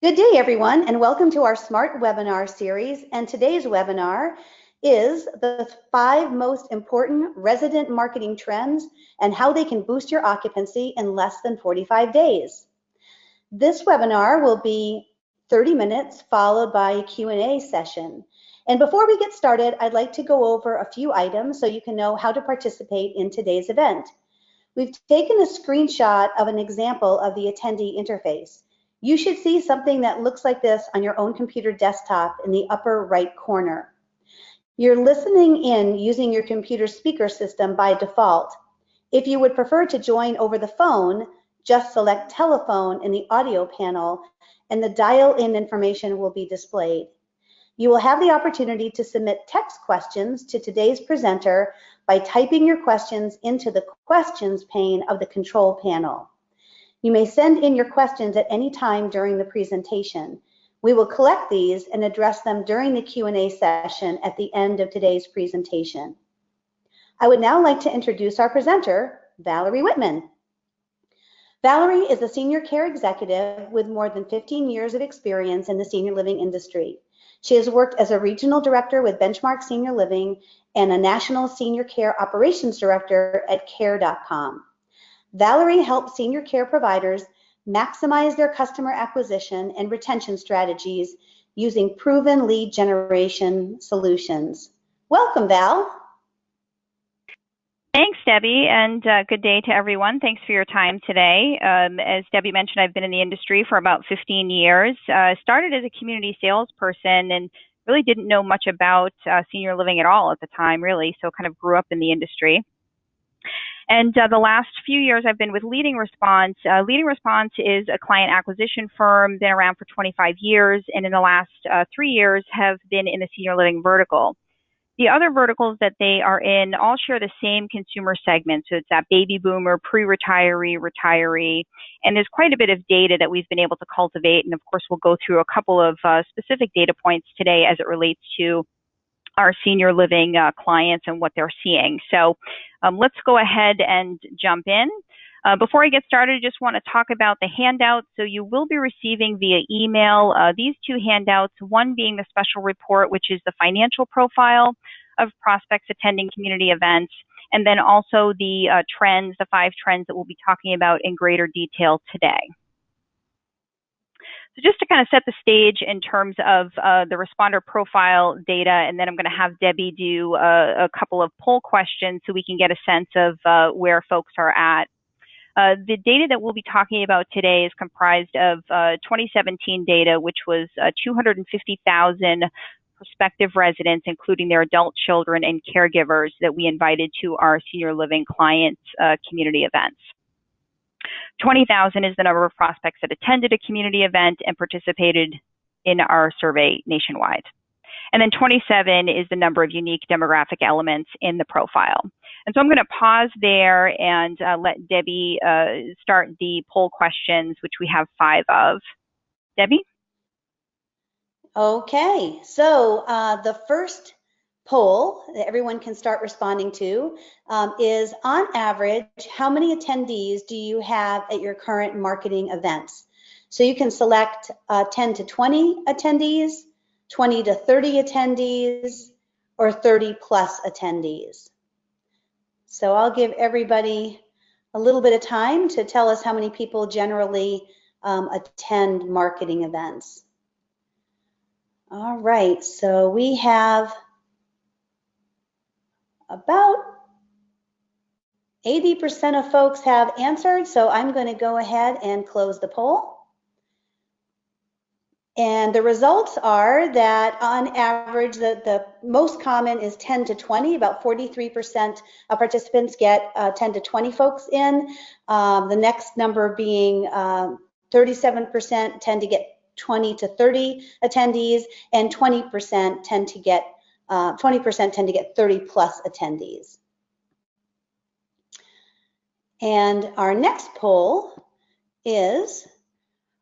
Good day, everyone, and welcome to our Smart Webinar series. And today's webinar is the 5 most important resident marketing trends and how they can boost your occupancy in less than 45 days. This webinar will be 30 minutes followed by a Q&A session. And before we get started, I'd like to go over a few items so you can know how to participate in today's event. We've taken a screenshot of an example of the attendee interface. You should see something that looks like this on your own computer desktop in the upper right corner. You're listening in using your computer speaker system by default. If you would prefer to join over the phone, just select telephone in the audio panel and the dial-in information will be displayed. You will have the opportunity to submit text questions to today's presenter by typing your questions into the questions pane of the control panel. You may send in your questions at any time during the presentation. We will collect these and address them during the Q&A session at the end of today's presentation. I would now like to introduce our presenter, Valerie Whitman. Valerie is a senior care executive with more than 15 years of experience in the senior living industry. She has worked as a regional director with Benchmark Senior Living and a national senior care operations director at care.com. Valerie helps senior care providers maximize their customer acquisition and retention strategies using proven lead generation solutions. Welcome, Val. Thanks, Debbie, and good day to everyone. Thanks for your time today. As Debbie mentioned, I've been in the industry for about 15 years. Started as a community salesperson and really didn't know much about senior living at all at the time, really, so kind of grew up in the industry. And the last few years I've been with LeadingResponse. LeadingResponse is a client acquisition firm, been around for 25 years, and in the last 3 years have been in the senior living vertical. The other verticals that they are in all share the same consumer segment. So it's that baby boomer, pre-retiree, retiree, and there's quite a bit of data that we've been able to cultivate. And of course, we'll go through a couple of specific data points today as it relates to our senior living clients and what they're seeing. So let's go ahead and jump in. Before I get started, I just want to talk about the handouts. So you will be receiving via email these 2 handouts, one being the special report, which is the financial profile of prospects attending community events, and then also the trends, the 5 trends that we'll be talking about in greater detail today. So just to kind of set the stage in terms of the responder profile data, and then I'm going to have Debbie do a couple of poll questions so we can get a sense of where folks are at. The data that we'll be talking about today is comprised of 2017 data, which was 250,000 prospective residents, including their adult children and caregivers that we invited to our senior living clients' community events. 20,000 is the number of prospects that attended a community event and participated in our survey nationwide. And then 27 is the number of unique demographic elements in the profile. And so I'm going to pause there and let Debbie start the poll questions, which we have 5 of. Debbie? Okay, so the first poll that everyone can start responding to is, on average, how many attendees do you have at your current marketing events? So you can select 10 to 20 attendees, 20 to 30 attendees, or 30 plus attendees. So I'll give everybody a little bit of time to tell us how many people generally attend marketing events. All right, so we have about 80% of folks have answered, so I'm going to go ahead and close the poll. And the results are that on average, the most common is 10 to 20. About 43% of participants get 10 to 20 folks in. The next number being 37% tend to get 20 to 30 attendees, and 20% tend to get 30 plus attendees. And our next poll is,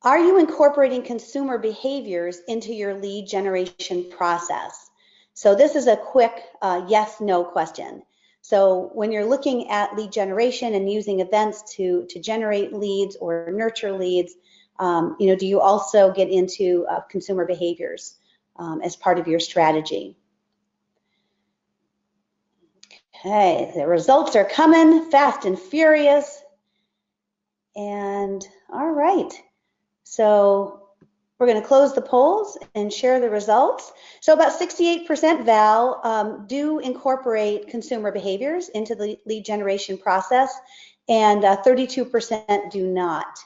are you incorporating consumer behaviors into your lead generation process? So this is a quick yes, no question. So when you're looking at lead generation and using events to generate leads or nurture leads, Do you also get into consumer behaviors as part of your strategy? Okay, the results are coming fast and furious. And all right, so we're going to close the polls and share the results. So about 68%, Val, do incorporate consumer behaviors into the lead generation process, and 32% do not.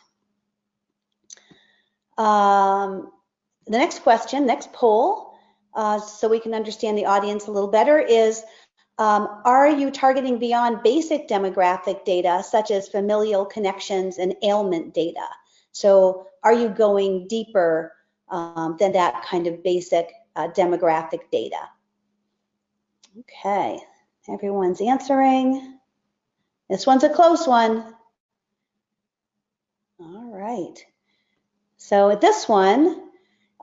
The next question, next poll, so we can understand the audience a little better, is are you targeting beyond basic demographic data such as familial connections and ailment data? So are you going deeper than that kind of basic demographic data? Okay, everyone's answering. This one's a close one. All right. So at this one,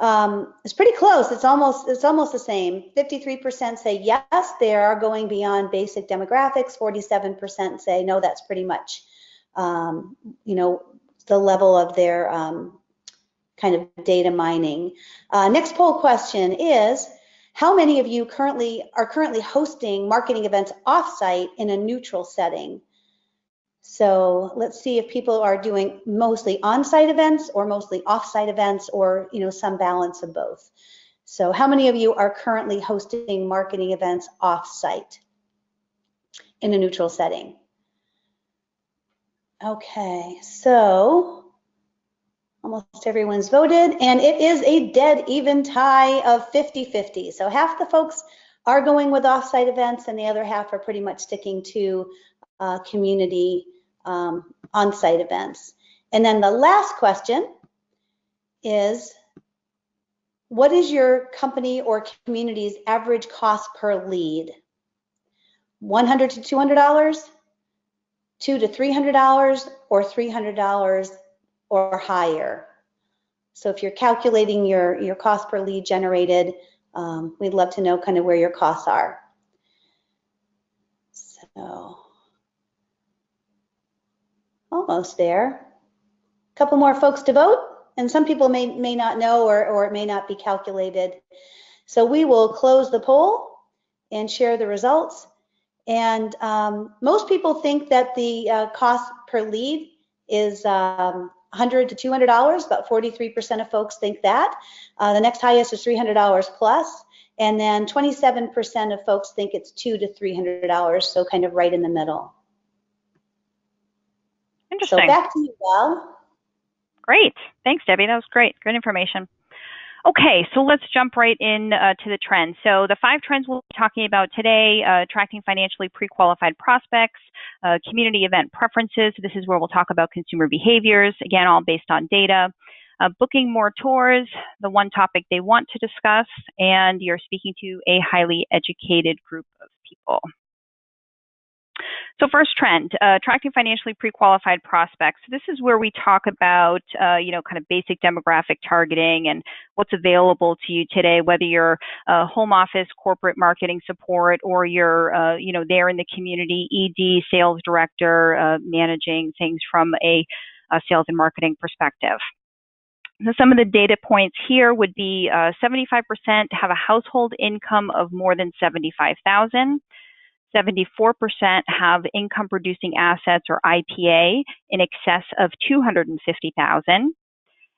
it's pretty close. It's almost the same. 53% say yes, they are going beyond basic demographics. 47% say no, that's pretty much, the level of their kind of data mining. Next poll question is, how many of you are currently hosting marketing events offsite in a neutral setting? So let's see if people are doing mostly on-site events or mostly off-site events, or some balance of both. So how many of you are currently hosting marketing events off-site in a neutral setting? Okay, so almost everyone's voted, and it is a dead even tie of 50-50. So half the folks are going with off-site events, and the other half are pretty much sticking to community on-site events. And then the last question is, what is your company or community's average cost per lead? $100 to $200, $200 to $300, or $300 or higher? So if you're calculating your cost per lead generated, we'd love to know kind of where your costs are. So almost there. A couple more folks to vote, and some people may not know, or it may not be calculated. So we will close the poll and share the results. And most people think that the cost per lead is $100 to $200. About 43% of folks think that. The next highest is $300 plus, and then 27% of folks think it's $200 to $300. So kind of right in the middle. Interesting. So back to you, Val. Great. Thanks, Debbie. That was great. Good information. Okay, so let's jump right in to the trends. So the 5 trends we'll be talking about today: attracting financially pre-qualified prospects, community event preferences. This is where we'll talk about consumer behaviors, again, all based on data. Booking more tours, the one topic they want to discuss, and you're speaking to a highly educated group of people. So first trend, attracting financially pre-qualified prospects. This is where we talk about, kind of basic demographic targeting and what's available to you today, whether you're home office, corporate marketing support, or you're, there in the community, ED, sales director, managing things from a sales and marketing perspective. So some of the data points here would be 75% have a household income of more than $75,000. 74% have income producing assets, or IPA, in excess of $250,000,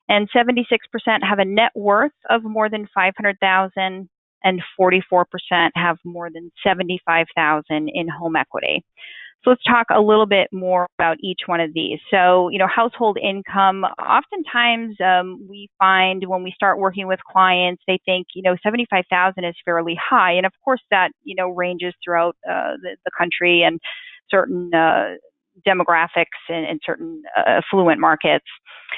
and 76% have a net worth of more than $500,000, and 44% have more than $75,000 in home equity. So let's talk a little bit more about each one of these. So, household income, oftentimes we find when we start working with clients, they think, 75,000 is fairly high. And of course that, ranges throughout the country and certain demographics and certain affluent markets.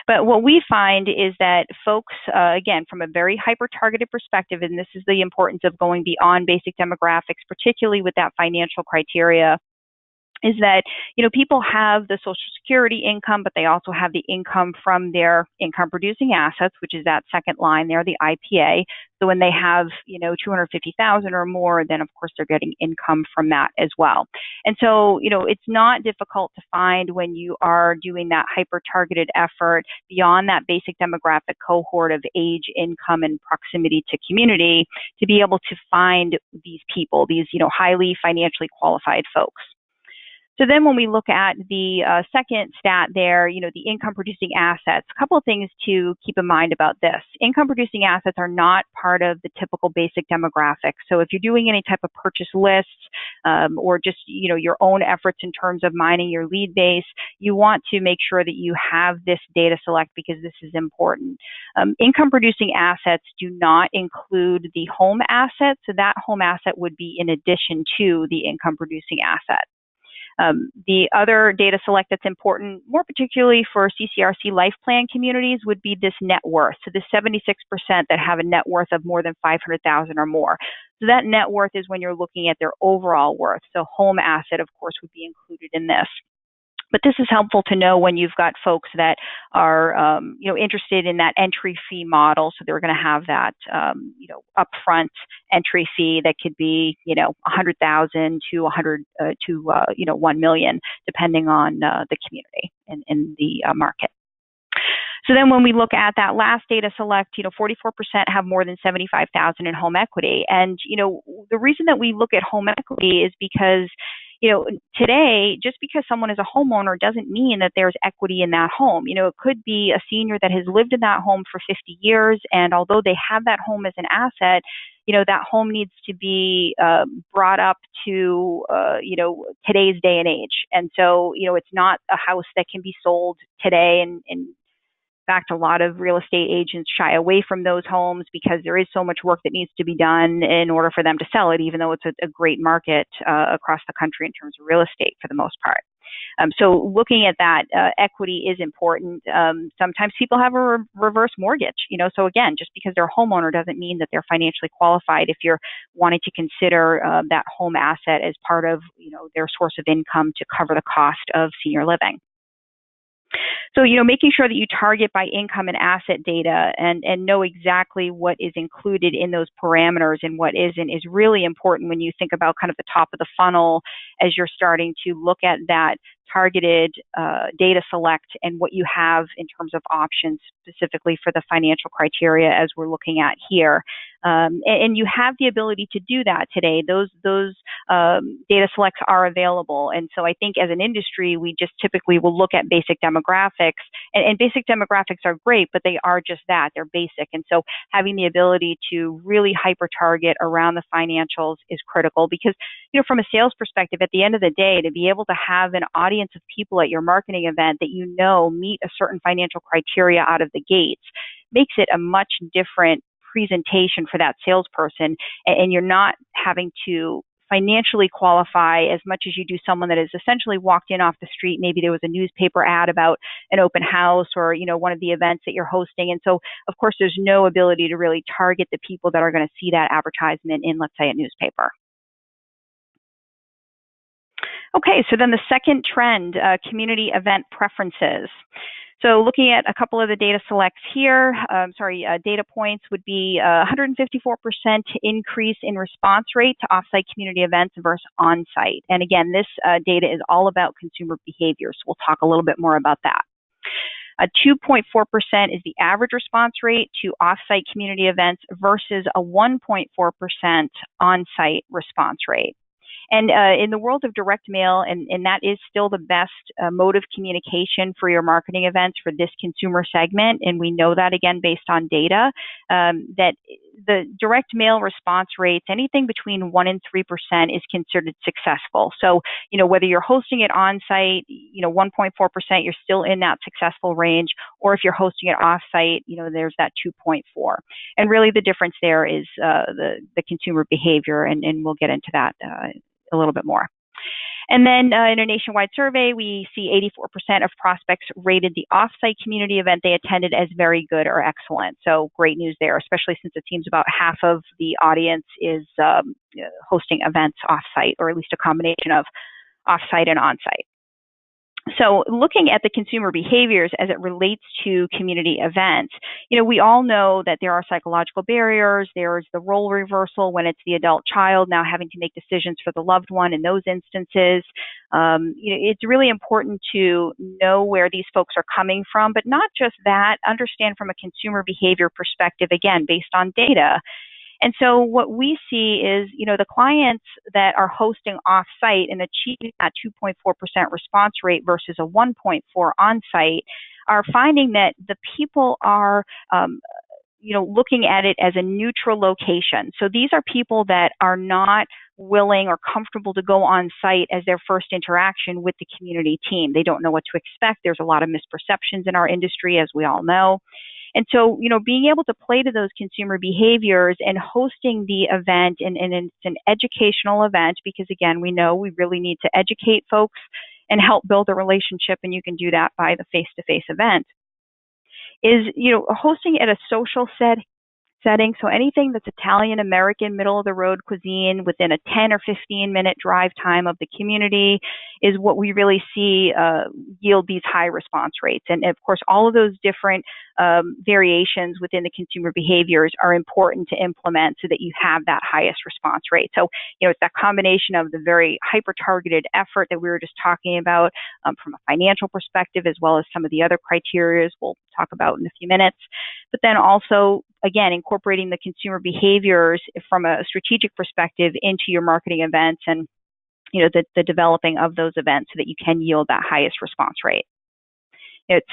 But what we find is that folks, again, from a very hyper-targeted perspective, and this is the importance of going beyond basic demographics, particularly with that financial criteria, is that, people have the Social Security income, but they also have the income from their income producing assets, which is that second line there, the IPA. So when they have, 250,000 or more, then of course they're getting income from that as well. And so, it's not difficult to find when you are doing that hyper-targeted effort beyond that basic demographic cohort of age, income, and proximity to community to be able to find these people, these, highly financially qualified folks. So then when we look at the second stat there, the income producing assets, a couple of things to keep in mind about this. Income producing assets are not part of the typical basic demographic. So if you're doing any type of purchase lists or just, your own efforts in terms of mining your lead base, you want to make sure that you have this data select because this is important. Income producing assets do not include the home asset. So that home asset would be in addition to the income producing asset. The other data select that's important, more particularly for CCRC life plan communities, would be this net worth. So the 76% that have a net worth of more than 500,000 or more. So that net worth is when you're looking at their overall worth. So home asset, of course, would be included in this. But this is helpful to know when you've got folks that are, interested in that entry fee model. So they're going to have that, upfront entry fee that could be, 100,000 to 1 million, depending on the community and the market. So then when we look at that last data select, 44% have more than 75,000 in home equity. And, the reason that we look at home equity is because today, just because someone is a homeowner doesn't mean that there's equity in that home. It could be a senior that has lived in that home for 50 years, and although they have that home as an asset, that home needs to be brought up to, today's day and age. And so, it's not a house that can be sold today. And in fact, a lot of real estate agents shy away from those homes because there is so much work that needs to be done in order for them to sell it, even though it's a great market across the country in terms of real estate for the most part. So looking at that equity is important. Sometimes people have a reverse mortgage, so again, just because they're a homeowner doesn't mean that they're financially qualified if you're wanting to consider that home asset as part of, their source of income to cover the cost of senior living. So, making sure that you target by income and asset data and know exactly what is included in those parameters and what isn't is really important when you think about kind of the top of the funnel as you're starting to look at that targeted data select and what you have in terms of options specifically for the financial criteria as we're looking at here. And you have the ability to do that today. Those data selects are available. And so I think as an industry, we just typically will look at basic demographics. And basic demographics are great, but they are just that. They're basic. And so having the ability to really hyper-target around the financials is critical because, from a sales perspective, at the end of the day, to be able to have an audience of people at your marketing event that meet a certain financial criteria out of the gates makes it a much different presentation for that salesperson, and you're not having to financially qualify as much as you do someone that has essentially walked in off the street. Maybe there was a newspaper ad about an open house or, one of the events that you're hosting. And so, of course, there's no ability to really target the people that are going to see that advertisement in, let's say, a newspaper. Okay, so then the second trend, community event preferences. So looking at a couple of the data selects here, data points would be 154% increase in response rate to offsite community events versus onsite. And again, this data is all about consumer behavior, so we'll talk a little bit more about that. 2.4% is the average response rate to offsite community events versus a 1.4% onsite response rate. And in the world of direct mail, and that is still the best mode of communication for your marketing events for this consumer segment, and we know that again based on data, that the direct mail response rates, anything between 1% and 3% is considered successful. So, whether you're hosting it on site, 1.4%, you're still in that successful range, or if you're hosting it off site, there's that 2.4. And really the difference there is the consumer behavior, and we'll get into that a little bit more. And then in a nationwide survey, we see 84% of prospects rated the offsite community event they attended as very good or excellent. So great news there, especially since it seems about half of the audience is hosting events offsite, or at least a combination of. offsite and onsite. So looking at the consumer behaviors as it relates to community events, we all know that there are psychological barriers. There's the role reversal when it's the adult child now having to make decisions for the loved one in those instances. It's really important to know where these folks are coming from, but not just that, understand from a consumer behavior perspective, again, based on data. And so what we see is, the clients that are hosting off-site and achieving that 2.4% response rate versus a 1.4 on-site are finding that the people are, looking at it as a neutral location. So these are people that are not willing or comfortable to go on site as their first interaction with the community team. They don't know what to expect. There's a lot of misperceptions in our industry, as we all know. And so, being able to play to those consumer behaviors and hosting the event, and it's an educational event because, again, we know we really need to educate folks and help build a relationship, and you can do that by the face-to-face event, is, hosting at a social setting. So anything that's Italian, American, middle of the road cuisine within a 10 or 15-minute drive time of the community is what we really see yield these high response rates. And of course, all of those different variations within the consumer behaviors are important to implement so that you have that highest response rate. So, it's that combination of the very hyper-targeted effort that we were just talking about from a financial perspective, as well as some of the other criteria we'll talk about in a few minutes. But then also, again, incorporating the consumer behaviors from a strategic perspective into your marketing events and, the developing of those events so that you can yield that highest response rate. It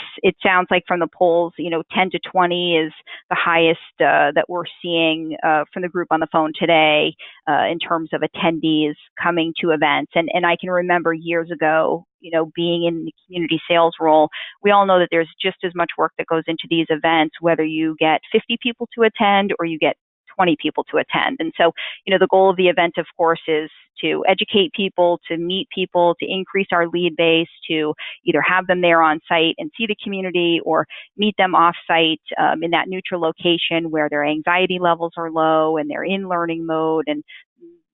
sounds like from the polls, 10 to 20 is the highest that we're seeing from the group on the phone today in terms of attendees coming to events. And I can remember years ago, being in the community sales role, we all know that there's just as much work that goes into these events, whether you get 50 people to attend or you get 20 people to attend. And so, the goal of the event, of course, is to educate people, to meet people, to increase our lead base, to either have them there on site and see the community or meet them off site in that neutral location where their anxiety levels are low and they're in learning mode. And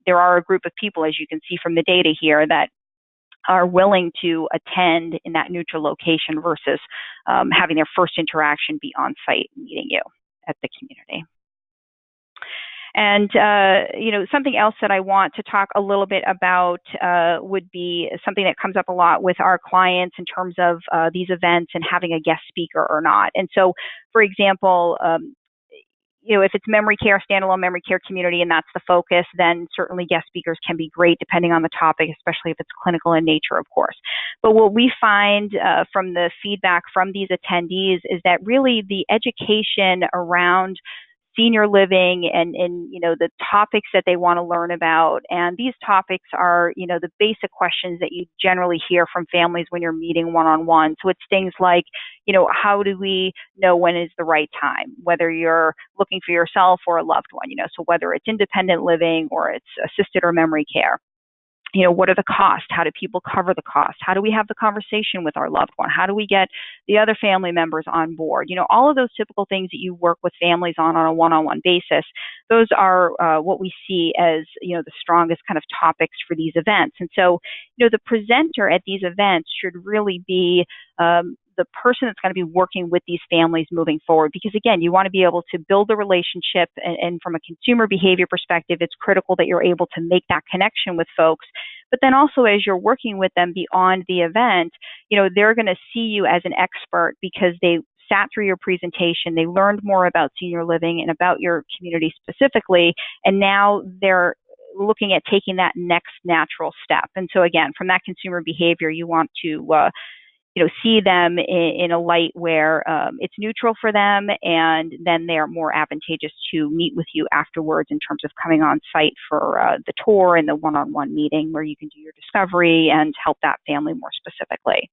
there are a group of people, as you can see from the data here, that are willing to attend in that neutral location versus having their first interaction be on site meeting you at the community. And, something else that I want to talk a little bit about would be something that comes up a lot with our clients in terms of these events and having a guest speaker or not. And so, for example, if it's memory care, standalone memory care community, and that's the focus, then certainly guest speakers can be great depending on the topic, especially if it's clinical in nature, of course. But what we find from the feedback from these attendees is that really the education around senior living and the topics that they want to learn about. And these topics are, the basic questions that you generally hear from families when you're meeting one-on-one. So it's things like, how do we know when is the right time, whether you're looking for yourself or a loved one, so whether it's independent living or it's assisted or memory care. What are the costs? How do people cover the cost? How do we have the conversation with our loved one? How do we get the other family members on board? All of those typical things that you work with families on a one-on-one basis, those are what we see as, the strongest kind of topics for these events. And so, the presenter at these events should really be the person that's going to be working with these families moving forward. Because again, you want to be able to build a relationship, and from a consumer behavior perspective, it's critical that you're able to make that connection with folks. But then also as you're working with them beyond the event, they're going to see you as an expert because they sat through your presentation, they learned more about senior living and about your community specifically, and now they're looking at taking that next natural step. And so again, from that consumer behavior, you want to see them in a light where it's neutral for them, and then they're more advantageous to meet with you afterwards in terms of coming on site for the tour and the one-on-one meeting where you can do your discovery and help that family more specifically.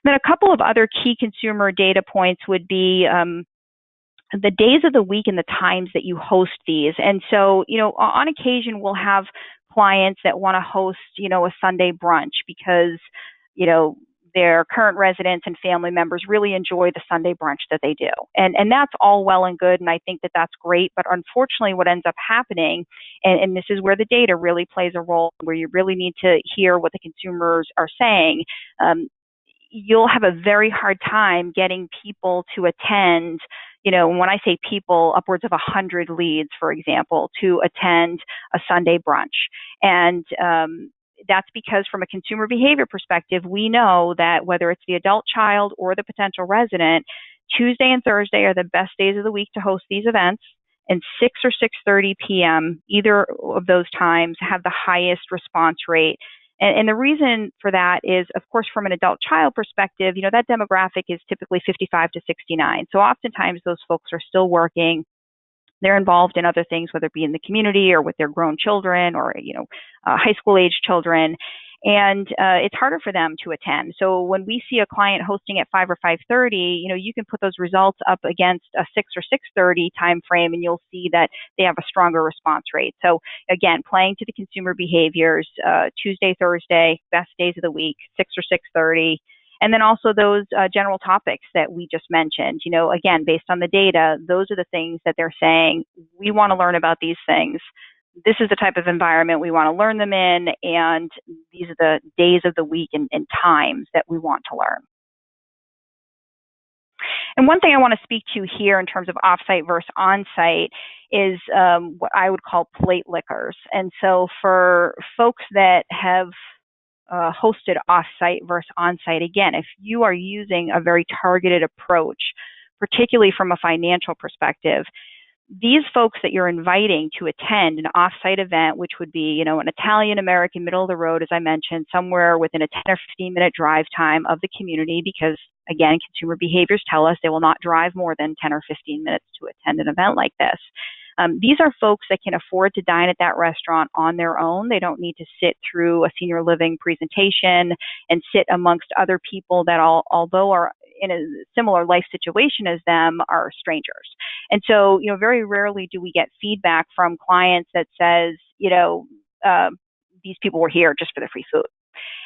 Then a couple of other key consumer data points would be the days of the week and the times that you host these. And so, on occasion, we'll have clients that want to host, a Sunday brunch because, their current residents and family members really enjoy the Sunday brunch that they do. And that's all well and good, and I think that that's great, but unfortunately what ends up happening, and this is where the data really plays a role, where you really need to hear what the consumers are saying, you'll have a very hard time getting people to attend, when I say people, upwards of 100 leads, for example, to attend a Sunday brunch. And that's because from a consumer behavior perspective, we know that whether it's the adult child or the potential resident, Tuesday and Thursday are the best days of the week to host these events. And 6 or 6:30 p.m., either of those times have the highest response rate. And the reason for that is, of course, from an adult child perspective, that demographic is typically 55 to 69. So oftentimes those folks are still working. They're involved in other things, whether it be in the community or with their grown children or, high school age children. And it's harder for them to attend. So when we see a client hosting at 5 or 5:30, you can put those results up against a 6 or 6:30 time frame, and you'll see that they have a stronger response rate. So again, playing to the consumer behaviors, Tuesday, Thursday, best days of the week, 6 or 6:30. And then also those general topics that we just mentioned, again, based on the data, those are the things that they're saying, we want to learn about these things. This is the type of environment we want to learn them in, and these are the days of the week and times that we want to learn. And one thing I want to speak to here in terms of offsite versus onsite is what I would call plate lickers. And so for folks that have hosted offsite versus onsite, again, if you are using a very targeted approach, particularly from a financial perspective, these folks that you're inviting to attend an offsite event, which would be, an Italian-American middle of the road, as I mentioned, somewhere within a 10 or 15-minute drive time of the community, because again, consumer behaviors tell us they will not drive more than 10 or 15 minutes to attend an event like this. These are folks that can afford to dine at that restaurant on their own. They don't need to sit through a senior living presentation and sit amongst other people that although are in a similar life situation as them, are strangers. And so, very rarely do we get feedback from clients that says, these people were here just for the free food.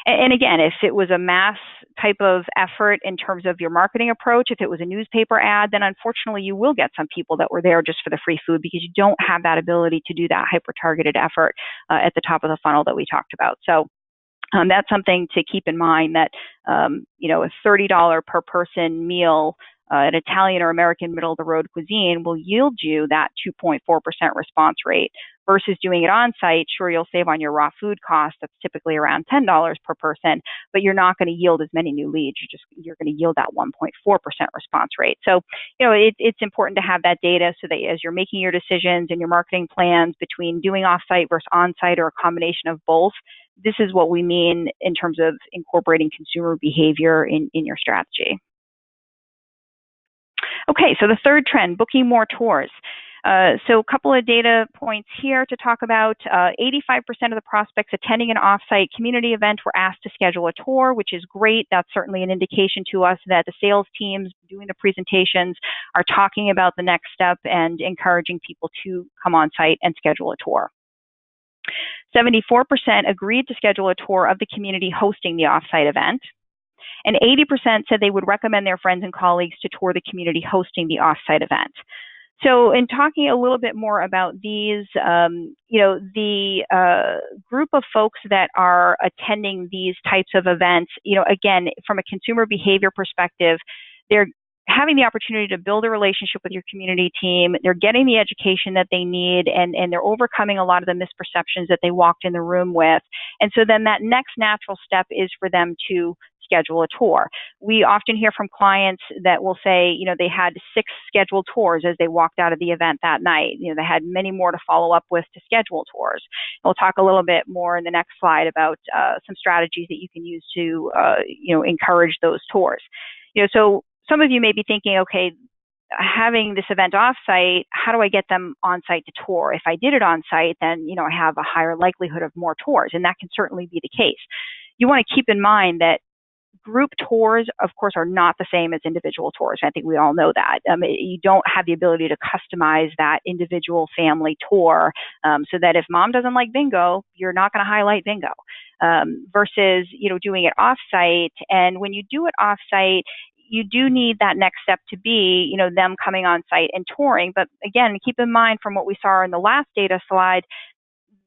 And again, if it was a mass type of effort in terms of your marketing approach, if it was a newspaper ad, then unfortunately you will get some people that were there just for the free food, because you don't have that ability to do that hyper-targeted effort at the top of the funnel that we talked about. So that's something to keep in mind, that a $30 per person meal, an Italian or American middle of the road cuisine, will yield you that 2.4% response rate, versus doing it on site. Sure, you'll save on your raw food cost. That's typically around $10 per person, but you're not going to yield as many new leads. You're going to yield that 1.4% response rate. So, it's important to have that data so that as you're making your decisions and your marketing plans between doing offsite versus onsite, or a combination of both, this is what we mean in terms of incorporating consumer behavior in your strategy. Okay, so the third trend, booking more tours. So a couple of data points here to talk about. 85% of the prospects attending an offsite community event were asked to schedule a tour, which is great. That's certainly an indication to us that the sales teams doing the presentations are talking about the next step and encouraging people to come on site and schedule a tour. 74% agreed to schedule a tour of the community hosting the offsite event. And 80% said they would recommend their friends and colleagues to tour the community hosting the offsite event. So in talking a little bit more about these, the group of folks that are attending these types of events, again, from a consumer behavior perspective, they're having the opportunity to build a relationship with your community team. They're getting the education that they need, and they're overcoming a lot of the misperceptions that they walked in the room with. And so then that next natural step is for them to schedule a tour. We often hear from clients that will say, they had 6 scheduled tours as they walked out of the event that night. They had many more to follow up with to schedule tours. We'll talk a little bit more in the next slide about some strategies that you can use to, encourage those tours. So some of you may be thinking, okay, having this event offsite, how do I get them on site to tour? If I did it on site, then, I have a higher likelihood of more tours, and that can certainly be the case. You want to keep in mind that group tours, of course, are not the same as individual tours. I think we all know that. You don't have the ability to customize that individual family tour so that if mom doesn't like bingo, you're not going to highlight bingo. versus, doing it offsite. And when you do it offsite, you do need that next step to be, them coming on site and touring. But again, keep in mind from what we saw in the last data slide,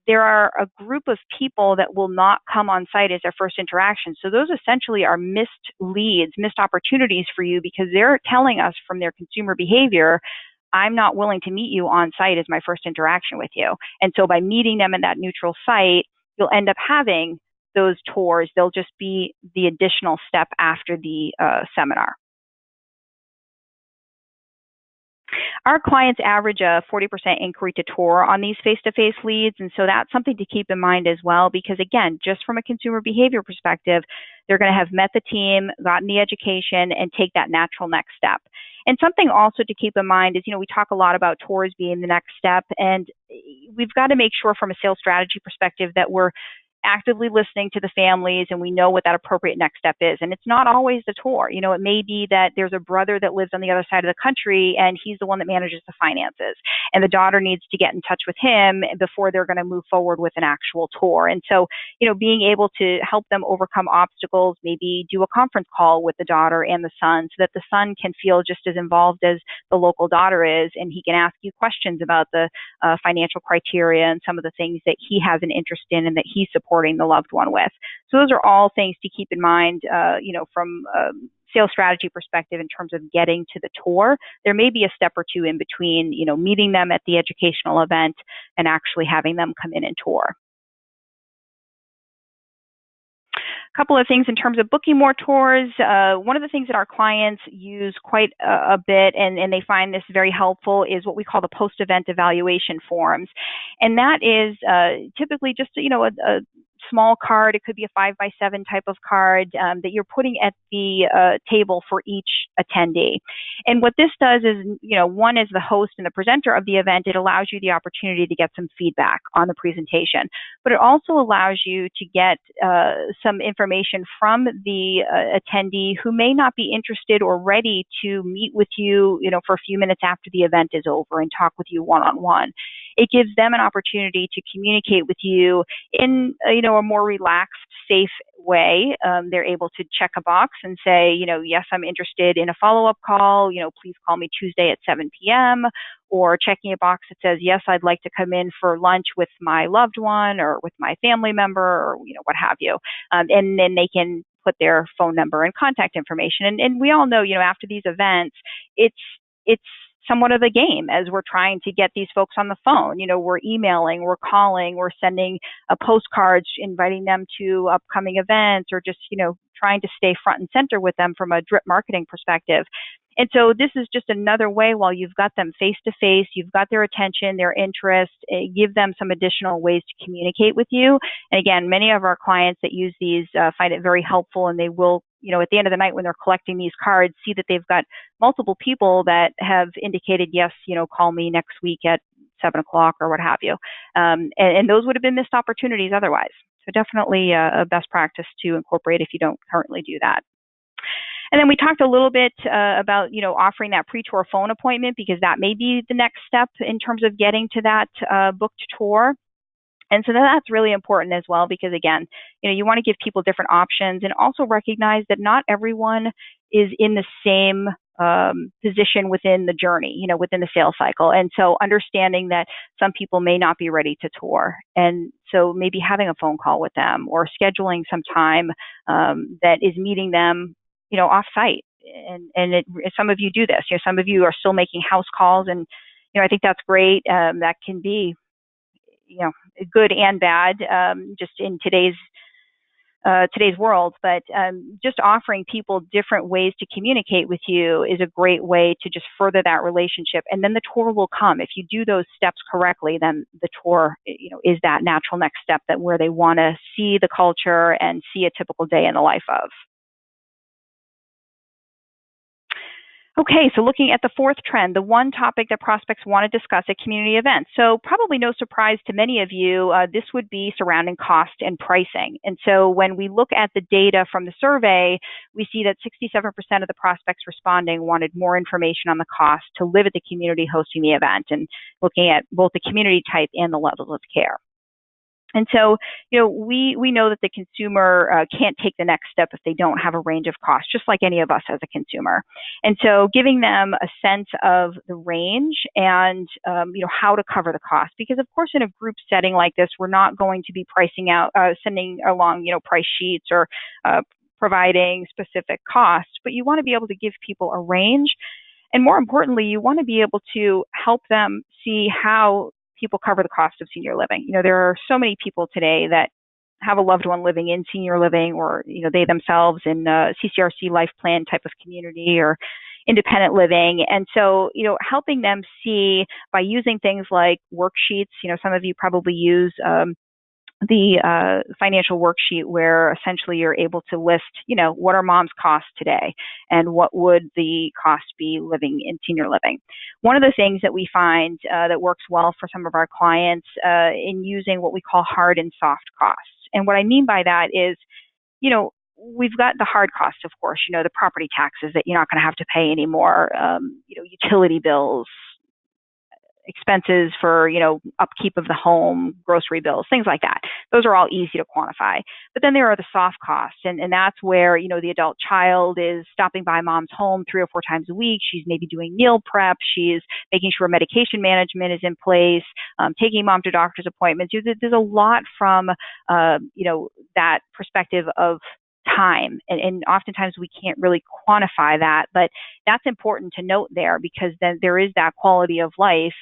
there are a group of people that will not come on site as their first interaction. So those essentially are missed leads, missed opportunities for you, because they're telling us from their consumer behavior, I'm not willing to meet you on site as my first interaction with you. And so by meeting them in that neutral site, you'll end up having those tours. They'll just be the additional step after the seminar. Our clients average a 40% inquiry to tour on these face-to-face leads, and so that's something to keep in mind as well, because again, just from a consumer behavior perspective, they're going to have met the team, gotten the education, and take that natural next step. And something also to keep in mind is, we talk a lot about tours being the next step, and we've got to make sure from a sales strategy perspective that we're actively listening to the families and we know what that appropriate next step is. And it's not always the tour. It may be that there's a brother that lives on the other side of the country and he's the one that manages the finances. And the daughter needs to get in touch with him before they're going to move forward with an actual tour. And so, being able to help them overcome obstacles, maybe do a conference call with the daughter and the son so that the son can feel just as involved as the local daughter is, and he can ask you questions about the financial criteria and some of the things that he has an interest in and that he's supporting the loved one with. So those are all things to keep in mind, from a sales strategy perspective in terms of getting to the tour. There may be a step or two in between, meeting them at the educational event and actually having them come in and tour. A couple of things in terms of booking more tours. One of the things that our clients use quite a bit, and they find this very helpful, is what we call the post-event evaluation forms. And that is typically just, a small card. It could be a 5x7 type of card that you're putting at the table for each attendee. And what this does is, one, as the host and the presenter of the event, it allows you the opportunity to get some feedback on the presentation. But it also allows you to get some information from the attendee who may not be interested or ready to meet with you, for a few minutes after the event is over and talk with you one-on-one. It gives them an opportunity to communicate with you in, a more relaxed, safe way. They're able to check a box and say, yes, I'm interested in a follow-up call. Please call me Tuesday at 7 p.m. Or checking a box that says, yes, I'd like to come in for lunch with my loved one or with my family member or, what have you. And then they can put their phone number and contact information. And we all know, after these events, it's somewhat of a game as we're trying to get these folks on the phone. We're emailing, we're calling, we're sending postcards, inviting them to upcoming events, or just, trying to stay front and center with them from a drip marketing perspective. And so this is just another way, while you've got them face to face, you've got their attention, their interest, give them some additional ways to communicate with you. And again, many of our clients that use these find it very helpful, and they will, at the end of the night when they're collecting these cards, see that they've got multiple people that have indicated, yes, call me next week at 7 o'clock or what have you. And those would have been missed opportunities otherwise. So definitely a best practice to incorporate if you don't currently do that. And then we talked a little bit about, offering that pre-tour phone appointment, because that may be the next step in terms of getting to that booked tour. And so that's really important as well, because again, you want to give people different options and also recognize that not everyone is in the same position within the journey, within the sales cycle. And so understanding that some people may not be ready to tour. And so maybe having a phone call with them or scheduling some time that is meeting them, off site. And some of you do this, some of you are still making house calls, and, I think that's great. That can be, good and bad, just in today's world, but just offering people different ways to communicate with you is a great way to just further that relationship. And then the tour will come. If you do those steps correctly, then the tour, is that natural next step that where they want to see the culture and see a typical day in the life of. Okay, so looking at the fourth trend, the one topic that prospects want to discuss at community events. So probably no surprise to many of you, this would be surrounding cost and pricing. And so when we look at the data from the survey, we see that 67% of the prospects responding wanted more information on the cost to live at the community hosting the event, and looking at both the community type and the levels of care. And so, we know that the consumer can't take the next step if they don't have a range of costs, just like any of us as a consumer. And so giving them a sense of the range and, how to cover the cost. Because of course, in a group setting like this, we're not going to be pricing out, sending along, price sheets or providing specific costs, but you want to be able to give people a range. And more importantly, you want to be able to help them see how people cover the cost of senior living. There are so many people today that have a loved one living in senior living, or, they themselves in a CCRC life plan type of community or independent living. And so, helping them see by using things like worksheets, some of you probably use the financial worksheet where essentially you're able to list, what are mom's costs today and what would the cost be living in senior living. One of the things that we find that works well for some of our clients in using what we call hard and soft costs. And what I mean by that is, we've got the hard costs, of course, the property taxes that you're not going to have to pay anymore, utility bills, expenses for, upkeep of the home, grocery bills, things like that. Those are all easy to quantify. But then there are the soft costs, and that's where, the adult child is stopping by mom's home 3 or 4 times a week. She's maybe doing meal prep. She's making sure medication management is in place, taking mom to doctor's appointments. There's a lot from, that perspective of time. And oftentimes we can't really quantify that, but that's important to note there, because then there is that quality of life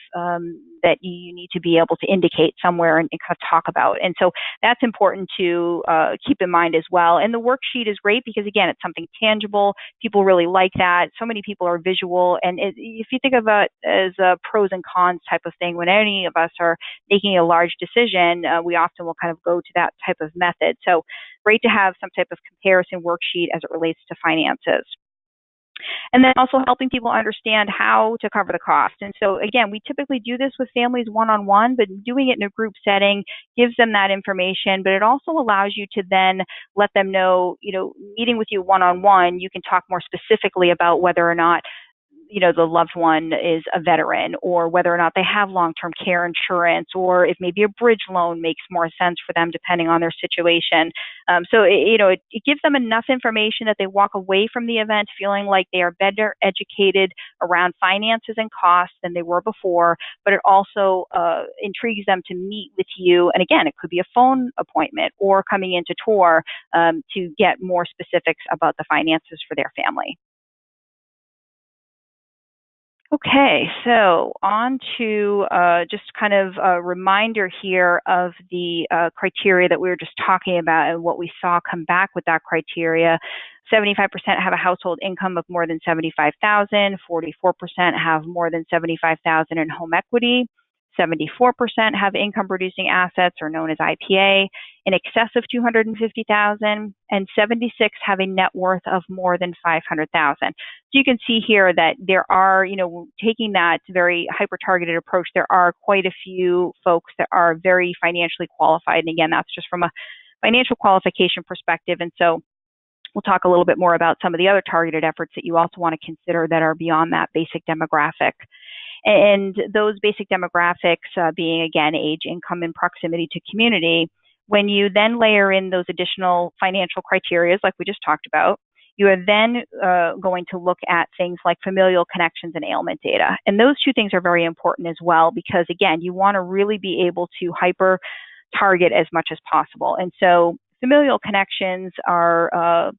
that you need to be able to indicate somewhere and kind of talk about. And so that's important to keep in mind as well. And the worksheet is great because, again, it's something tangible. People really like that. So many people are visual. And if you think of it as a pros and cons type of thing, when any of us are making a large decision, we often will kind of go to that type of method. So great to have some type of comparison worksheet as it relates to finances. And then also helping people understand how to cover the cost. And so again, we typically do this with families one-on-one, but doing it in a group setting gives them that information, but it also allows you to then let them know, meeting with you one-on-one, you can talk more specifically about whether or not the loved one is a veteran, or whether or not they have long-term care insurance, or if maybe a bridge loan makes more sense for them depending on their situation. So it gives them enough information that they walk away from the event feeling like they are better educated around finances and costs than they were before, but it also intrigues them to meet with you. And again, it could be a phone appointment or coming in to tour to get more specifics about the finances for their family. Okay, so on to just kind of a reminder here of the criteria that we were just talking about and what we saw come back with that criteria. 75% have a household income of more than $75,000, 44% have more than $75,000 in home equity, 74% have income-producing assets, or known as IPA, in excess of $250,000, and 76 have a net worth of more than $500,000. So you can see here that there are, taking that very hyper-targeted approach, there are quite a few folks that are very financially qualified. And again, that's just from a financial qualification perspective. And so we'll talk a little bit more about some of the other targeted efforts that you also want to consider that are beyond that basic demographic. And those basic demographics being, again, age, income, and proximity to community. When you then layer in those additional financial criteria, like we just talked about, you are then going to look at things like familial connections and ailment data. And those two things are very important as well, because, again, you want to really be able to hyper target as much as possible. And so familial connections are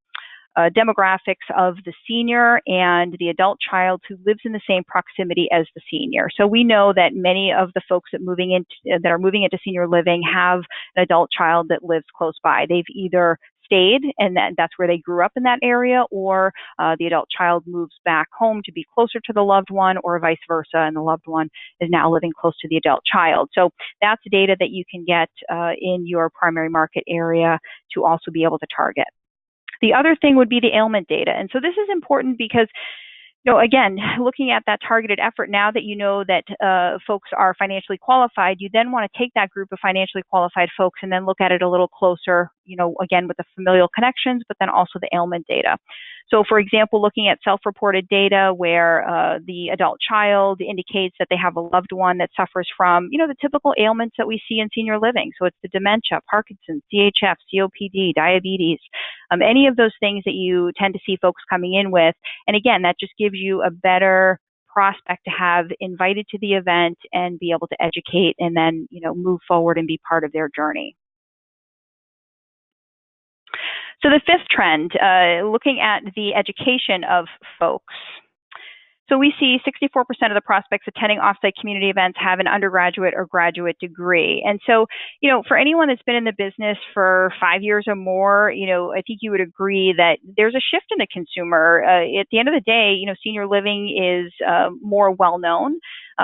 demographics of the senior and the adult child who lives in the same proximity as the senior. So we know that many of the folks that are moving into senior living have an adult child that lives close by. They've either stayed and that's where they grew up in that area, or the adult child moves back home to be closer to the loved one, or vice versa, and the loved one is now living close to the adult child. So that's data that you can get in your primary market area to also be able to target. The other thing would be the ailment data. And so this is important because again, looking at that targeted effort, now that you know that folks are financially qualified, you then want to take that group of financially qualified folks and then look at it a little closer, again, with the familial connections, but then also the ailment data. So, for example, looking at self-reported data where the adult child indicates that they have a loved one that suffers from, the typical ailments that we see in senior living. So it's the dementia, Parkinson's, CHF, COPD, diabetes, any of those things that you tend to see folks coming in with. And again, that just gives you a better prospect to have invited to the event and be able to educate and then, move forward and be part of their journey. So the fifth trend, looking at the education of folks. So we see 64% of the prospects attending offsite community events have an undergraduate or graduate degree. And so, for anyone that's been in the business for 5 years or more, I think you would agree that there's a shift in the consumer. At the end of the day, senior living is more well-known.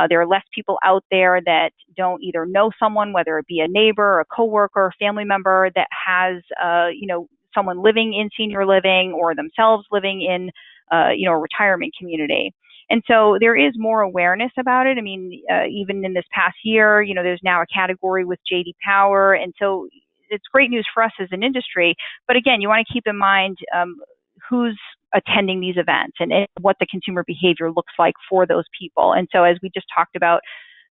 There are less people out there that don't either know someone, whether it be a neighbor, a coworker, a family member that has, someone living in senior living or themselves living in, a retirement community. And so there is more awareness about it. I mean, even in this past year, there's now a category with J.D. Power. And so it's great news for us as an industry. But again, you want to keep in mind who's attending these events and what the consumer behavior looks like for those people. And so as we just talked about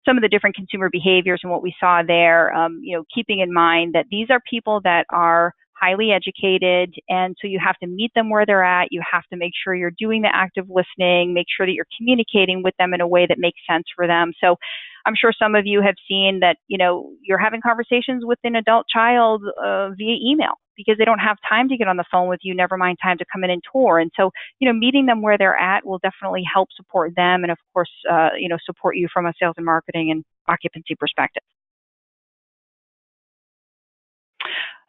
some of the different consumer behaviors and what we saw there, keeping in mind that these are people that are highly educated, and so you have to meet them where they're at. You have to make sure you're doing the active listening, make sure that you're communicating with them in a way that makes sense for them. So I'm sure some of you have seen that, you're having conversations with an adult child via email because they don't have time to get on the phone with you, never mind time to come in and tour. And so, meeting them where they're at will definitely help support them and, of course, support you from a sales and marketing and occupancy perspective.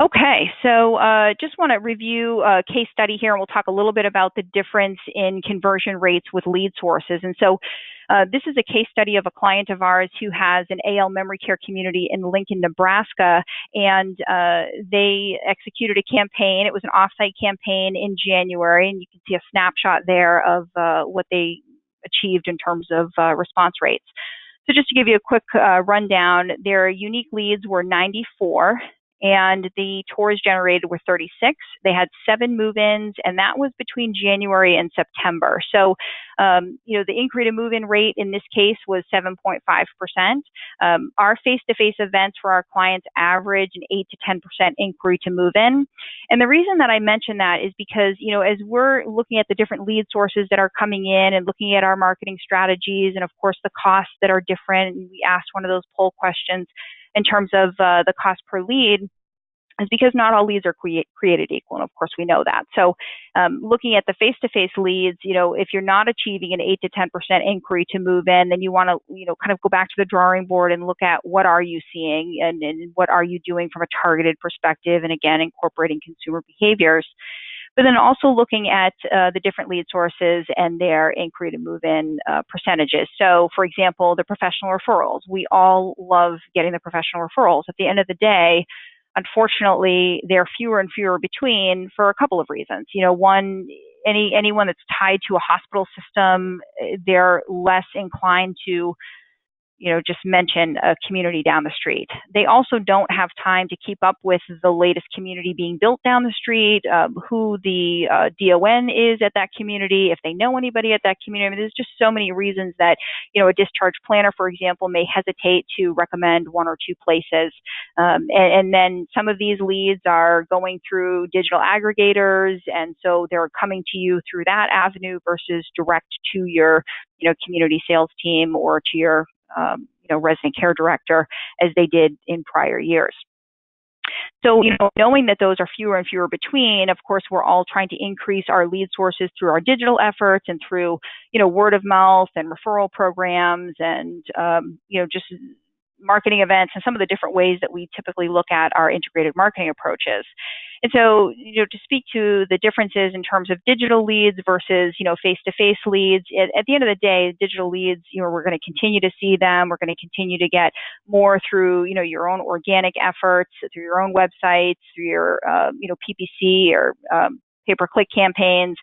Okay, so just want to review a case study here, and we'll talk a little bit about the difference in conversion rates with lead sources. And so this is a case study of a client of ours who has an AL memory care community in Lincoln, Nebraska, and they executed a campaign. It was an offsite campaign in January, and you can see a snapshot there of what they achieved in terms of response rates. So just to give you a quick rundown, their unique leads were 94. And the tours generated were 36. They had 7 move-ins, and that was between January and September. So, the inquiry to move-in rate in this case was 7.5%. Our face-to-face events for our clients average an 8 to 10% inquiry to move-in. And the reason that I mention that is because, as we're looking at the different lead sources that are coming in and looking at our marketing strategies and, of course, the costs that are different, and we asked one of those poll questions in terms of the cost per lead, is because not all leads are created equal, and of course we know that. So looking at the face-to-face leads, if you're not achieving an 8 to 10% inquiry to move in, then you want to, kind of go back to the drawing board and look at what are you seeing and what are you doing from a targeted perspective, and again, incorporating consumer behaviors. But then also looking at the different lead sources and their inquiry to move in percentages. So for example, the professional referrals. We all love getting the professional referrals. At the end of the day, unfortunately, they're fewer and fewer between for a couple of reasons. One, anyone that's tied to a hospital system, they're less inclined to just mention a community down the street. They also don't have time to keep up with the latest community being built down the street, who the DON is at that community, if they know anybody at that community. I mean, there's just so many reasons that, a discharge planner, for example, may hesitate to recommend 1 or 2 places. And then some of these leads are going through digital aggregators, and so they're coming to you through that avenue versus direct to your, community sales team or to your resident care director as they did in prior years. So, knowing that those are fewer and fewer between, of course, we're all trying to increase our lead sources through our digital efforts and through, word of mouth and referral programs and, just marketing events and some of the different ways that we typically look at our integrated marketing approaches. And so, to speak to the differences in terms of digital leads versus, face-to-face leads, at the end of the day, digital leads, we're going to continue to see them. We're going to continue to get more through, your own organic efforts, through your own websites, through your, PPC or pay-per-click campaigns.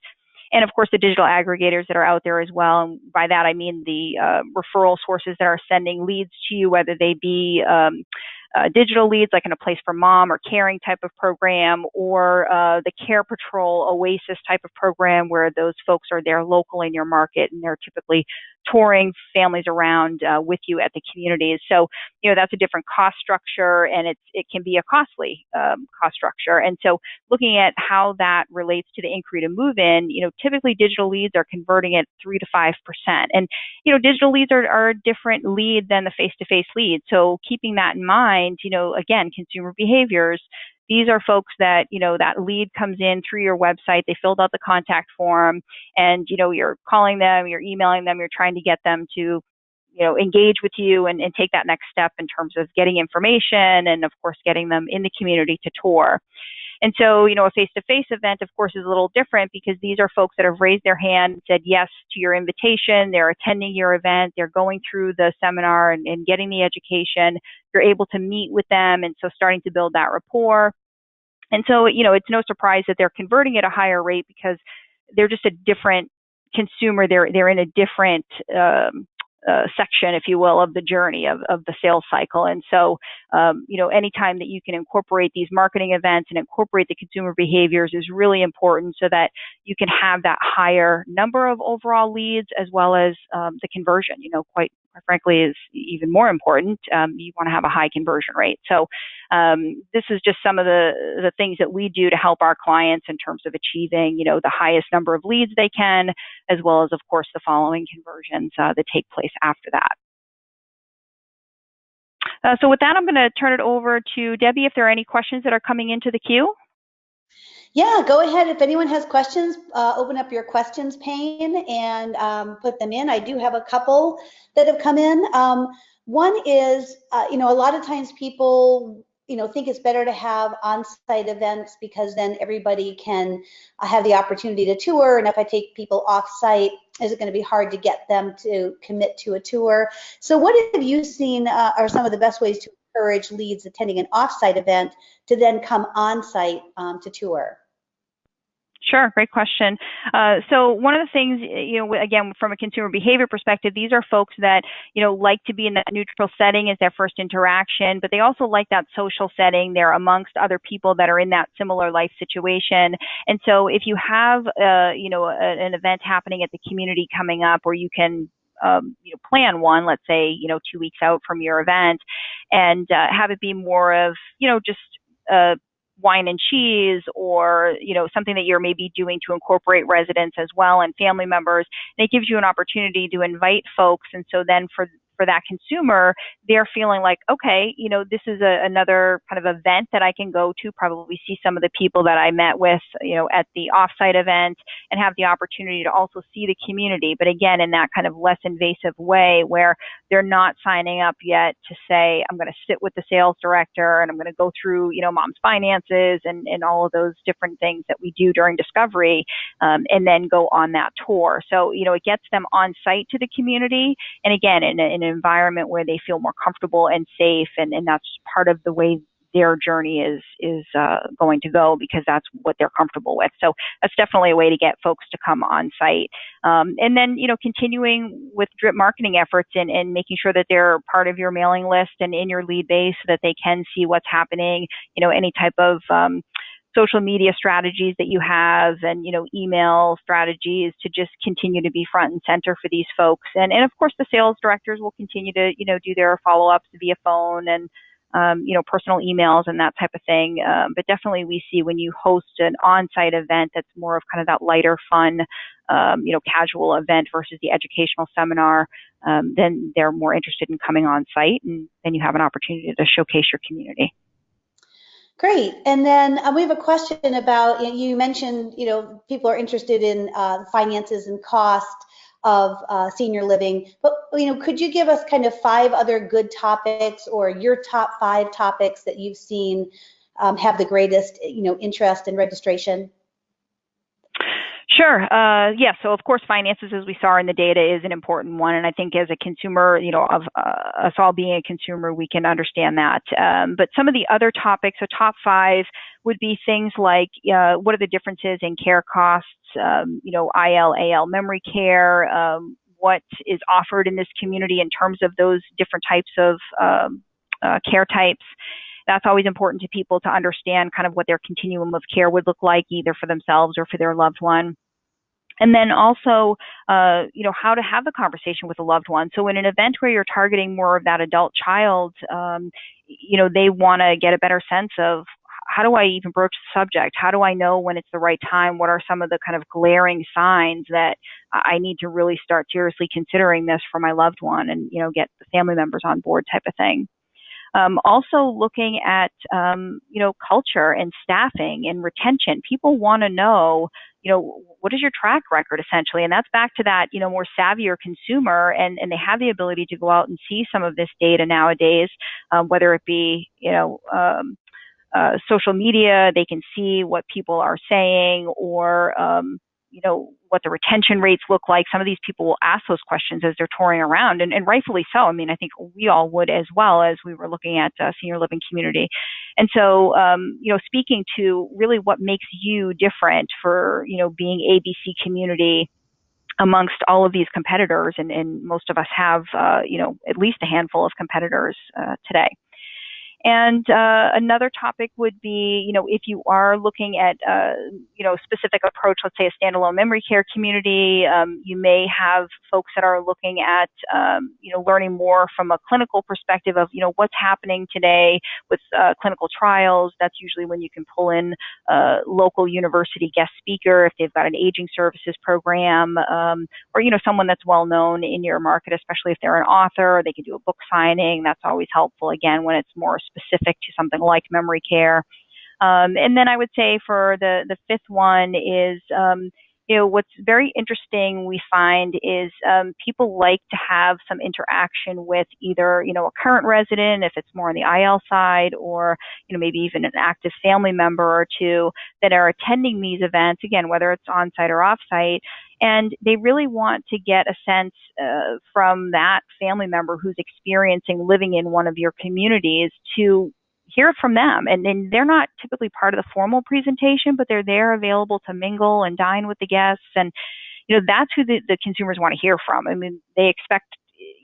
and of course the digital aggregators that are out there as well. And by that I mean the referral sources that are sending leads to you, whether they be digital leads like in a Place for Mom or caring type of program, or the Care Patrol Oasis type of program where those folks are there local in your market and they're typically touring families around with you at the communities. So, that's a different cost structure, and it can be a costly cost structure. And so looking at how that relates to the inquiry to move in, typically digital leads are converting at 3 to 5%. And, digital leads are a different lead than the face-to-face lead. So keeping that in mind, again, consumer behaviors, these are folks that, that lead comes in through your website, they filled out the contact form, and, you're calling them, you're emailing them, you're trying to get them to, engage with you and take that next step in terms of getting information and, of course, getting them in the community to tour. And so, a face-to-face event, of course, is a little different because these are folks that have raised their hand and said yes to your invitation. They're attending your event. They're going through the seminar and getting the education. You're able to meet with them, and so starting to build that rapport. And so, it's no surprise that they're converting at a higher rate because they're just a different consumer. They're in a different section, if you will, of the journey of the sales cycle. And so, anytime that you can incorporate these marketing events and incorporate the consumer behaviors is really important so that you can have that higher number of overall leads as well as the conversion, quite frankly, is even more important. You want to have a high conversion rate. So this is just some of the things that we do to help our clients in terms of achieving, the highest number of leads they can, as well as, of course, the following conversions that take place after that. So with that, I'm going to turn it over to Debbie if there are any questions that are coming into the queue. Yeah, go ahead. If anyone has questions, open up your questions pane and put them in. I do have a couple that have come in. One is, a lot of times people, think it's better to have on-site events because then everybody can have the opportunity to tour. And if I take people off-site, is it going to be hard to get them to commit to a tour? So what have you seen are some of the best ways to encourage leads attending an off-site event to then come on-site to tour? Sure, great question. So one of the things, again, from a consumer behavior perspective, these are folks that, like to be in that neutral setting as their first interaction, but they also like that social setting. They're amongst other people that are in that similar life situation. And so if you have, an event happening at the community coming up, or you can plan one, let's say, 2 weeks out from your event, and have it be more of, just wine and cheese, or something that you're maybe doing to incorporate residents as well and family members. And it gives you an opportunity to invite folks. And so then for that consumer, they're feeling like, okay, this is another kind of event that I can go to, probably see some of the people that I met with, at the offsite event, and have the opportunity to also see the community. But again, in that kind of less invasive way where they're not signing up yet to say, I'm going to sit with the sales director and I'm going to go through, mom's finances and all of those different things that we do during discovery, and then go on that tour. So, it gets them on site to the community. And again, in an environment where they feel more comfortable and safe, and that's part of the way their journey is going to go, because that's what they're comfortable with. So that's definitely a way to get folks to come on site. And then, continuing with drip marketing efforts and making sure that they're part of your mailing list and in your lead base so that they can see what's happening, any type of social media strategies that you have, and email strategies to just continue to be front and center for these folks. And of course the sales directors will continue to do their follow-ups via phone and personal emails and that type of thing. But definitely we see when you host an on-site event that's more of kind of that lighter, fun, casual event versus the educational seminar, then they're more interested in coming on site, and then you have an opportunity to showcase your community. Great. And then we have a question about, you mentioned, people are interested in finances and cost of senior living, but, could you give us kind of 5 other good topics, or your top 5 topics that you've seen have the greatest, interest and registration? Sure. Yeah. So of course, finances, as we saw in the data, is an important one. And I think as a consumer, of us all being a consumer, we can understand that. But some of the other topics, so top 5 would be things like, what are the differences in care costs IL, AL memory care, what is offered in this community in terms of those different types of care types. That's always important to people to understand kind of what their continuum of care would look like, either for themselves or for their loved one. And then also, how to have the conversation with a loved one. So in an event where you're targeting more of that adult child, they want to get a better sense of, how do I even broach the subject? How do I know when it's the right time? What are some of the kind of glaring signs that I need to really start seriously considering this for my loved one, and, get the family members on board type of thing. Also looking at, culture and staffing and retention. People want to know, what is your track record essentially? And that's back to that, more savvier consumer, and they have the ability to go out and see some of this data nowadays, whether it be, social media. They can see what people are saying, or, what the retention rates look like. Some of these people will ask those questions as they're touring around, and rightfully so. I mean, I think we all would as well, as we were looking at senior living community. And so, speaking to really what makes you different for, being ABC community amongst all of these competitors, and most of us have, at least a handful of competitors today. And another topic would be, if you are looking at, specific approach, let's say a standalone memory care community, you may have folks that are looking at, learning more from a clinical perspective of, what's happening today with clinical trials. That's usually when you can pull in a local university guest speaker if they've got an aging services program, or, someone that's well known in your market, especially if they're an author. They can do a book signing. That's always helpful, again, when it's more specific to something like memory care. And then I would say for the fifth one is, what's very interesting we find is people like to have some interaction with either, a current resident, if it's more on the IL side, or, maybe even an active family member or two that are attending these events, again, whether it's on-site or off-site. And they really want to get a sense from that family member who's experiencing living in one of your communities, to hear from them. And they're not typically part of the formal presentation, but they're there available to mingle and dine with the guests. And, that's who the consumers want to hear from. I mean, they expect,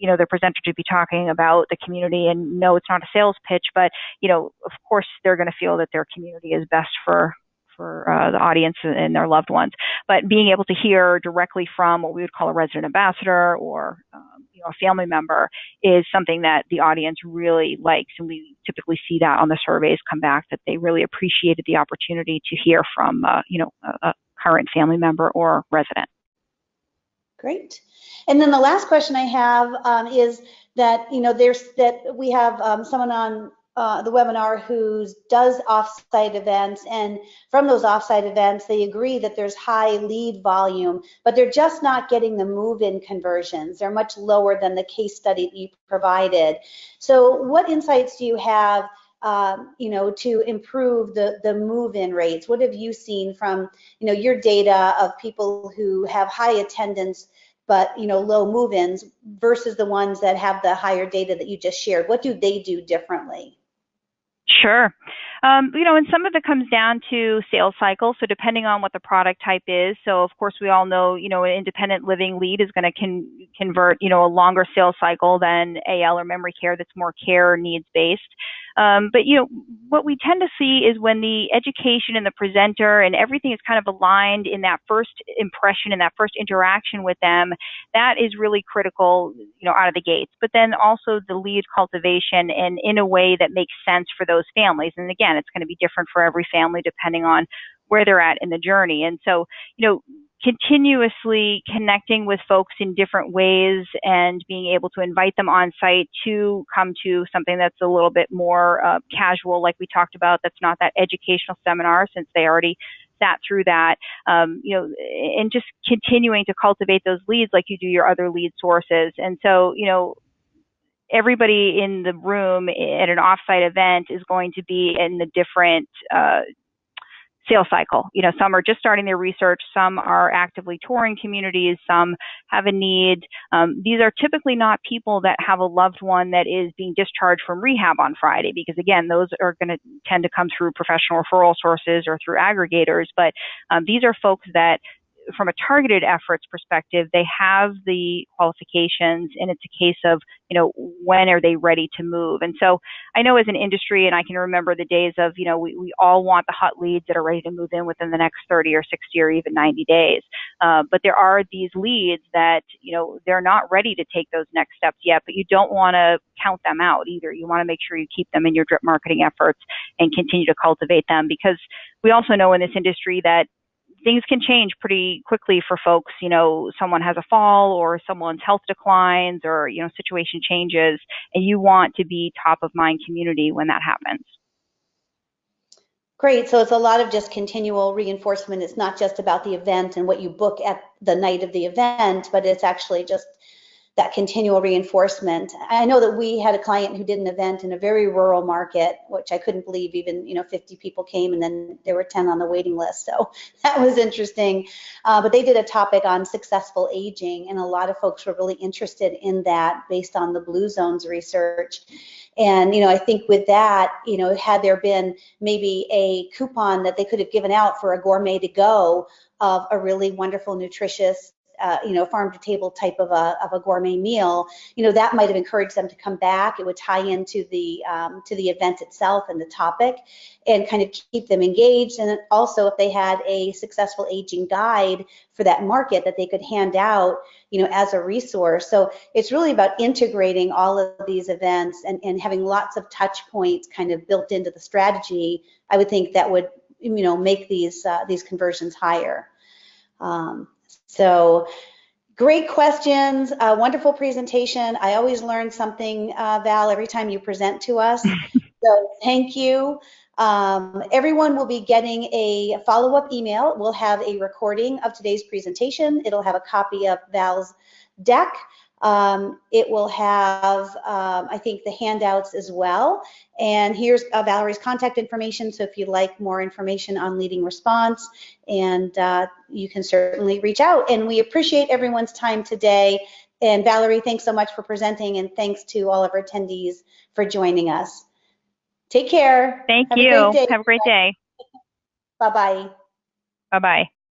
their presenter to be talking about the community, and no, it's not a sales pitch, but, of course they're going to feel that their community is best for the audience and their loved ones. But being able to hear directly from what we would call a resident ambassador, or a family member, is something that the audience really likes. And we typically see that on the surveys come back, that they really appreciated the opportunity to hear from, a current family member or resident. Great. And then the last question I have is that, we have someone on the webinar who does offsite events, and from those offsite events, they agree that there's high lead volume, but they're just not getting the move-in conversions. They're much lower than the case study that you provided. So what insights do you have, to improve the move-in rates? What have you seen from, your data of people who have high attendance but, low move-ins versus the ones that have the higher data that you just shared? What do they do differently? Sure. And some of it comes down to sales cycle. So depending on what the product type is. So of course we all know, an independent living lead is going to convert, a longer sales cycle than AL or memory care that's more care needs based. But, what we tend to see is when the education and the presenter and everything is kind of aligned in that first impression and that first interaction with them, that is really critical, out of the gates. But then also the lead cultivation, and in a way that makes sense for those families. And again, it's going to be different for every family depending on where they're at in the journey. And so, continuously connecting with folks in different ways and being able to invite them on site to come to something that's a little bit more casual, like we talked about, that's not that educational seminar, since they already sat through that, and just continuing to cultivate those leads like you do your other lead sources. And so, everybody in the room at an offsite event is going to be in the different sales cycle. Some are just starting their research, some are actively touring communities, some have a need. These are typically not people that have a loved one that is being discharged from rehab on Friday, because again, those are going to tend to come through professional referral sources or through aggregators. But these are folks that from a targeted efforts perspective, they have the qualifications, and it's a case of, when are they ready to move? And so I know as an industry, and I can remember the days of, we all want the hot leads that are ready to move in within the next 30 or 60 or even 90 days. But there are these leads that, they're not ready to take those next steps yet, but you don't want to count them out either. You want to make sure you keep them in your drip marketing efforts and continue to cultivate them, because we also know in this industry that things can change pretty quickly for folks. Someone has a fall, or someone's health declines, or, situation changes, and you want to be top of mind community when that happens. Great. So it's a lot of just continual reinforcement. It's not just about the event and what you book at the night of the event, but it's actually just that continual reinforcement. I know that we had a client who did an event in a very rural market, which I couldn't believe. Even 50 people came, and then there were 10 on the waiting list. So that was interesting. But they did a topic on successful aging, and a lot of folks were really interested in that based on the Blue Zones research. And I think with that, had there been maybe a coupon that they could have given out for a gourmet to go of a really wonderful, nutritious, farm to table type of a gourmet meal, that might have encouraged them to come back. It would tie into the event itself and the topic, and kind of keep them engaged. And also, if they had a successful aging guide for that market that they could hand out, as a resource. So it's really about integrating all of these events and having lots of touch points kind of built into the strategy. I would think that would, make these conversions higher. So great questions, wonderful presentation. I always learn something, Val, every time you present to us. So thank you. Everyone will be getting a follow-up email. We'll have a recording of today's presentation. It'll have a copy of Val's deck. It will have, I think, the handouts as well. And here's Valerie's contact information. So if you'd like more information on LeadingResponse, and you can certainly reach out. And we appreciate everyone's time today. And Valerie, thanks so much for presenting, and thanks to all of our attendees for joining us. Take care. Thank you. Have a great day. Bye-bye. Bye-bye.